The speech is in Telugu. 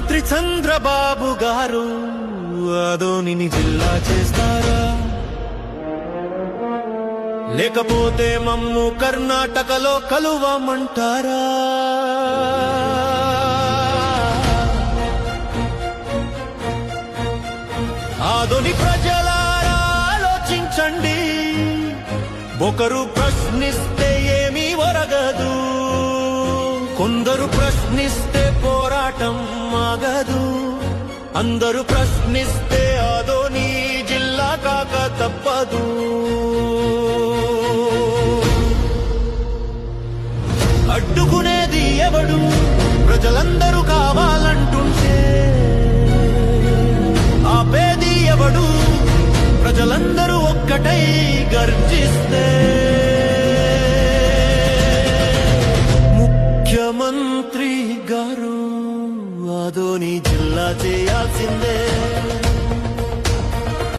ముఖ్యమంత్రి చంద్రబాబు గారు ఆదోనిని జిల్లా చేస్తారా, లేకపోతే మమ్ము కర్ణాటకలో కలువమంటారా? ఆదోని ప్రజలారా ఆలోచించండి, ఒకరు ప్రశ్నిస్తే ఏమీ ఒరగదు, కొందరు ప్రశ్నిస్తే పోరాటం ఆగదు, అందరూ ప్రశ్నిస్తే ఆదోని జిల్లా కాక తప్పదు. అడ్డుకునేది ఎవడు? ప్రజలందరూ కావాలంటుంటే ఆపేది ఎవడు? ప్రజలందరూ ఒక్కటై గర్జిస్తే. ముఖ్యమంత్రి గారు ఆదోని జిల్లా చేయాల్సిందే.